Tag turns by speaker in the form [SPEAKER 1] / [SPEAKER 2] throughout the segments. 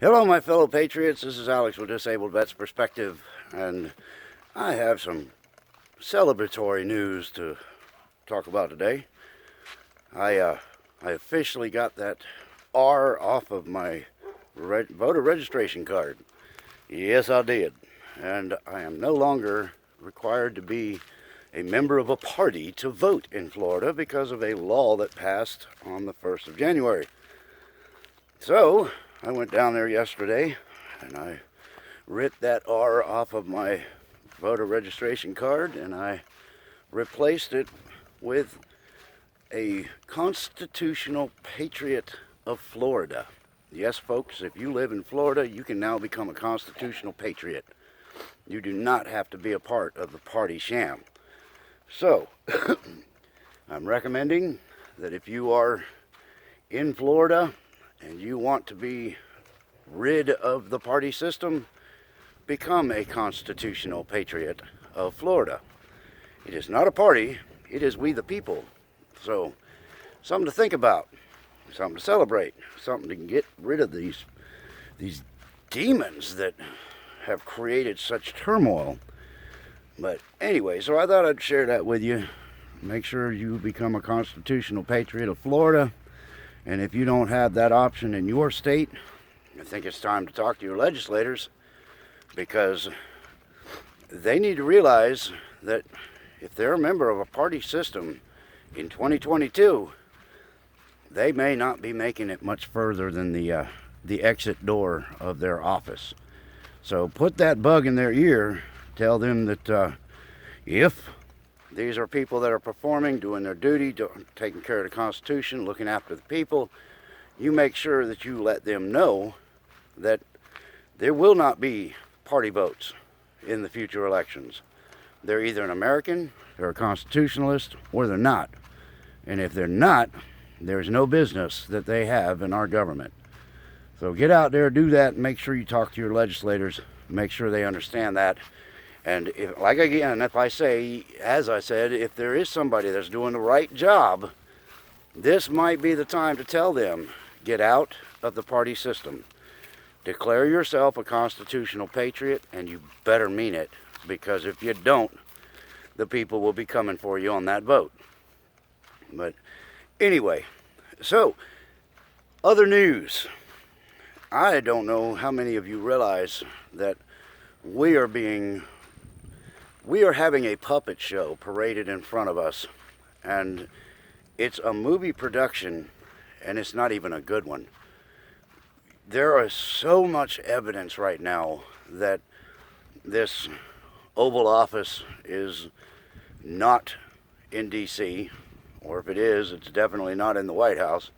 [SPEAKER 1] Hello, my fellow patriots. This is Alex with Disabled Vets Perspective, and I have some celebratory news to talk about today. I officially got that R off of my voter registration card. Yes, I did. And I am no longer required to be a member of a party to vote in Florida because of a law that passed on the 1st of January. So, I went down there yesterday and I ripped that R off of my voter registration card and I replaced it with a constitutional patriot of Florida. Yes, folks, if you live in Florida, you can now become a constitutional patriot. You do not have to be a part of the party sham. So, I'm recommending that if you are in Florida and you want to be rid of the party system, become a constitutional patriot of Florida. It is not a party, it is we the people. So, something to think about, something to celebrate, something to get rid of these demons that have created such turmoil. But anyway, so I thought I'd share that with you. Make sure you become a constitutional patriot of Florida. And if you don't have that option in your state, I think it's time to talk to your legislators, because they need to realize that if they're a member of a party system in 2022, they may not be making it much further than the exit door of their office. So put that bug in their ear. Tell them that if these are people that are performing, doing their duty, taking care of the Constitution, looking after the people, you make sure that you let them know that there will not be party votes in the future elections. They're either an American, they're a constitutionalist, or they're not. And if they're not, there's no business that they have in our government. So get out there, do that, and make sure you talk to your legislators, make sure they understand that. And if I say, as I said, if there is somebody that's doing the right job, this might be the time to tell them, get out of the party system. Declare yourself a constitutional patriot, and you better mean it, because if you don't, the people will be coming for you on that vote. But anyway, so, other news. I don't know how many of you realize that we are having a puppet show paraded in front of us, and it's a movie production, and it's not even a good one. There is so much evidence right now that this Oval Office is not in D.C., or if it is, it's definitely not in the White House.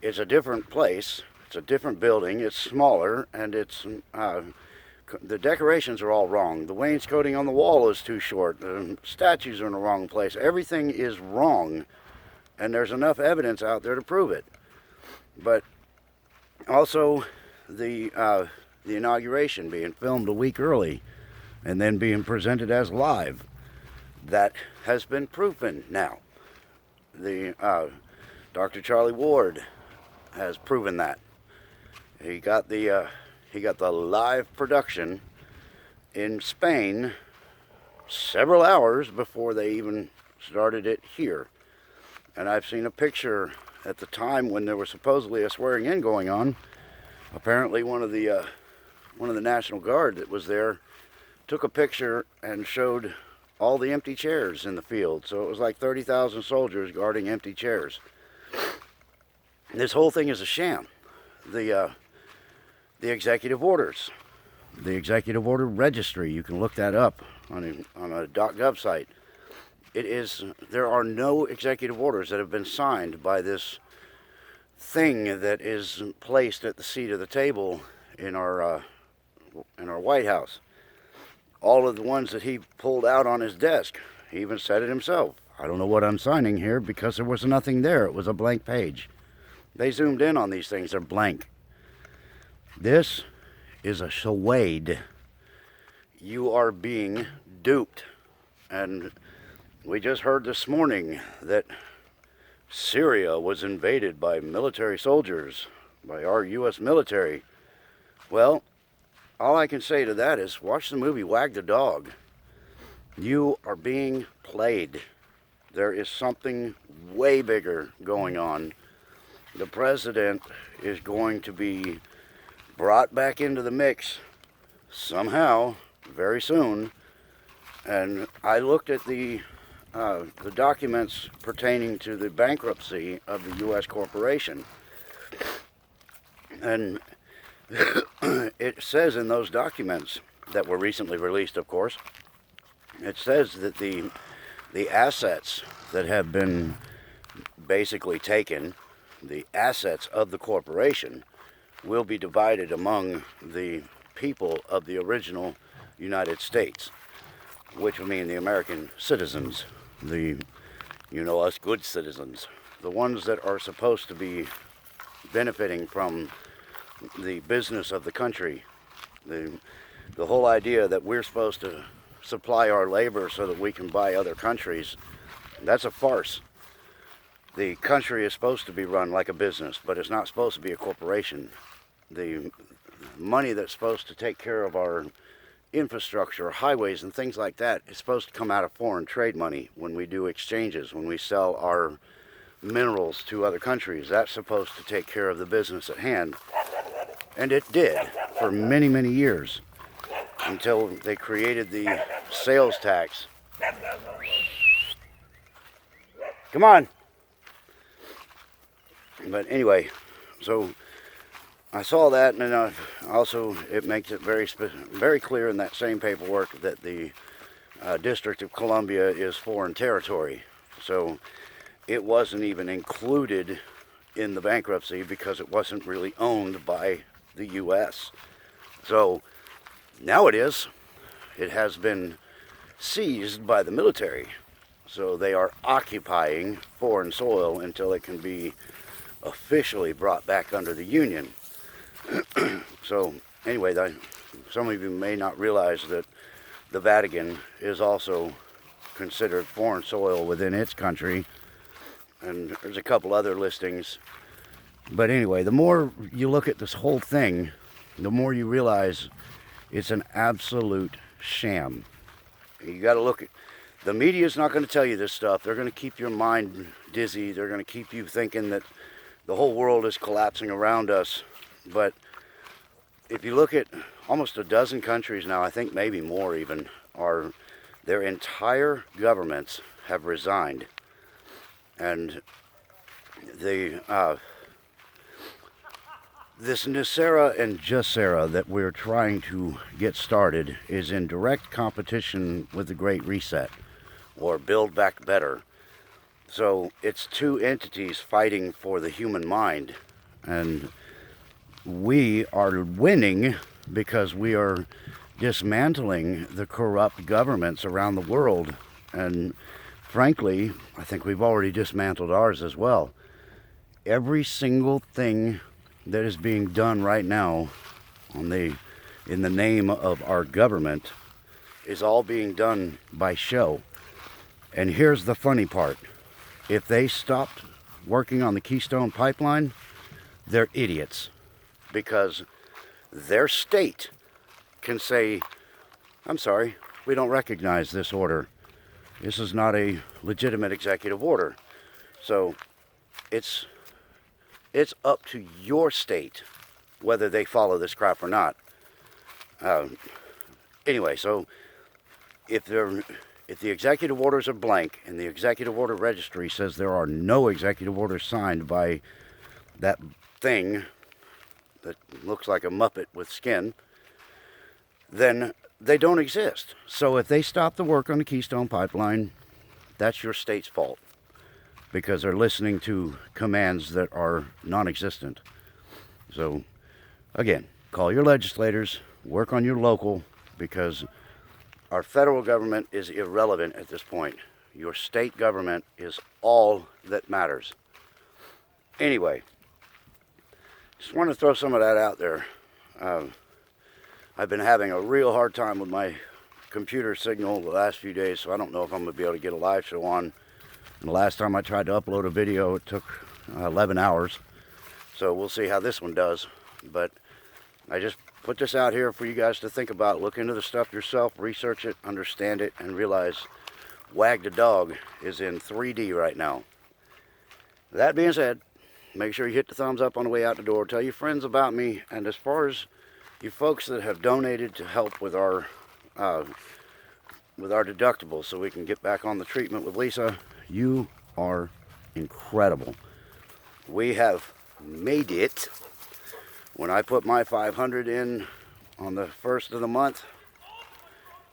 [SPEAKER 1] It's a different place, it's a different building, it's smaller, and the decorations are all wrong. The wainscoting on the wall is too short. The statues are in the wrong place. Everything is wrong, and there's enough evidence out there to prove it. But also, the inauguration being filmed a week early and then being presented as live, that has been proven now. Dr. Charlie Ward has proven that. He got the live production in Spain several hours before they even started it here. And I've seen a picture at the time when there was supposedly a swearing in going on. Apparently one of the National Guard that was there took a picture and showed all the empty chairs in the field. So it was like 30,000 soldiers guarding empty chairs. This whole thing is a sham. The executive orders, the executive order registry, you can look that up on a .gov site. There are no executive orders that have been signed by this thing that is placed at the seat of the table in our White House. All of the ones that he pulled out on his desk, he even said it himself. I don't know what I'm signing here because there was nothing there. It was a blank page. They zoomed in on these things. They're blank. This is a charade. You are being duped. And we just heard this morning that Syria was invaded by military soldiers, by our U.S. military. Well, all I can say to that is watch the movie Wag the Dog. You are being played. There is something way bigger going on. The president is going to be brought back into the mix somehow very soon. And I looked at the documents pertaining to the bankruptcy of the U.S. corporation. And it says in those documents that were recently released, of course, it says that the assets that have been basically taken, the assets of the corporation, will be divided among the people of the original United States, which would mean the American citizens, us good citizens, the ones that are supposed to be benefiting from the business of the country. The whole idea that we're supposed to supply our labor so that we can buy other countries, that's a farce. The country is supposed to be run like a business, but it's not supposed to be a corporation. The money that's supposed to take care of our infrastructure, highways and things like that, is supposed to come out of foreign trade money when we do exchanges, when we sell our minerals to other countries. That's supposed to take care of the business at hand. And it did for many, many years until they created the sales tax. Come on. But anyway, so I saw that, and also it makes it very clear in that same paperwork that the District of Columbia is foreign territory. So it wasn't even included in the bankruptcy because it wasn't really owned by the U.S. So now it is. It has been seized by the military. So they are occupying foreign soil until it can be officially brought back under the Union. So anyway, some of you may not realize that the Vatican is also considered foreign soil within its country, and there's a couple other listings. But anyway, the more you look at this whole thing, the more you realize it's an absolute sham. You got to look at the media's not going to tell you this stuff. They're going to keep your mind dizzy. They're going to keep you thinking that the whole world is collapsing around us. But if you look at almost a dozen countries now, I think maybe more even, their entire governments have resigned. And this Nicera and Jussera that we're trying to get started is in direct competition with the Great Reset, or Build Back Better. So it's two entities fighting for the human mind, and we are winning because we are dismantling the corrupt governments around the world. And frankly, I think we've already dismantled ours as well. Every single thing that is being done right now in the name of our government is all being done by show. And here's the funny part. If they stopped working on the Keystone Pipeline, they're idiots, because their state can say, I'm sorry, we don't recognize this order. This is not a legitimate executive order. So it's up to your state whether they follow this crap or not. Anyway, so if the executive orders are blank and the executive order registry says there are no executive orders signed by that thing that looks like a Muppet with skin, then they don't exist. So if they stop the work on the Keystone Pipeline, that's your state's fault, because they're listening to commands that are non-existent. So again, call your legislators, work on your local, because our federal government is irrelevant at this point. Your state government is all that matters. Anyway, just want to throw some of that out there. I've been having a real hard time with my computer signal the last few days, so I don't know if I'm going to be able to get a live show on. And the last time I tried to upload a video, it took 11 hours. So we'll see how this one does. But I just put this out here for you guys to think about. Look into the stuff yourself, research it, understand it, and realize Wag the Dog is in 3D right now. That being said, make sure you hit the thumbs up on the way out the door. Tell your friends about me. And as far as you folks that have donated to help with our deductible so we can get back on the treatment with Lisa, you are incredible. We have made it. When I put my 500 in on the first of the month,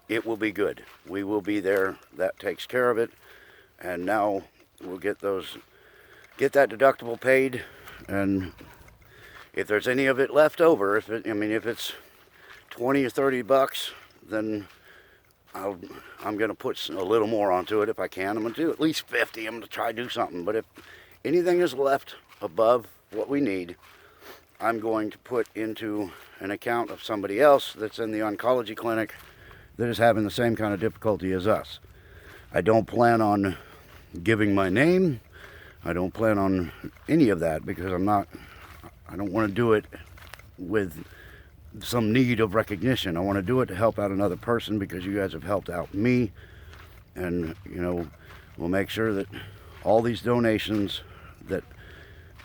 [SPEAKER 1] it will be good. We will be there. That takes care of it. And now we'll get that deductible paid. And if there's any of it left over, if it's 20 or 30 bucks, then I'm going to put a little more onto it if I can. I'm going to do at least 50. I'm going to try to do something. But if anything is left above what we need, I'm going to put into an account of somebody else that's in the oncology clinic that is having the same kind of difficulty as us. I don't plan on giving my name. I don't plan on any of that because I don't want to do it with some need of recognition. I want to do it to help out another person because you guys have helped out me. And, we'll make sure that all these donations that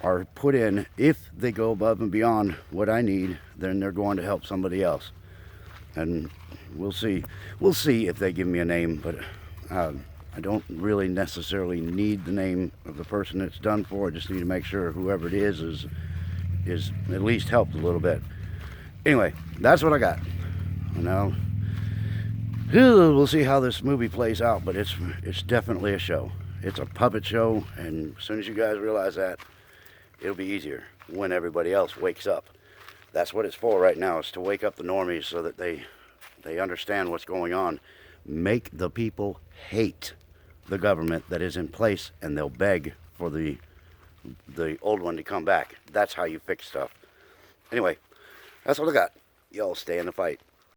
[SPEAKER 1] are put in, if they go above and beyond what I need, then they're going to help somebody else. And we'll see if they give me a name, but I don't really necessarily need the name of the person it's done for. I just need to make sure whoever it is at least helped a little bit. Anyway, that's what I got. Now we'll see how this movie plays out, but it's definitely a show. It's a puppet show, and as soon as you guys realize that, it'll be easier when everybody else wakes up. That's what it's for right now, is to wake up the normies so that they understand what's going on. Make the people hate the government that is in place, and they'll beg for the old one to come back. That's how you fix stuff. Anyway, that's what I got. Y'all stay in the fight.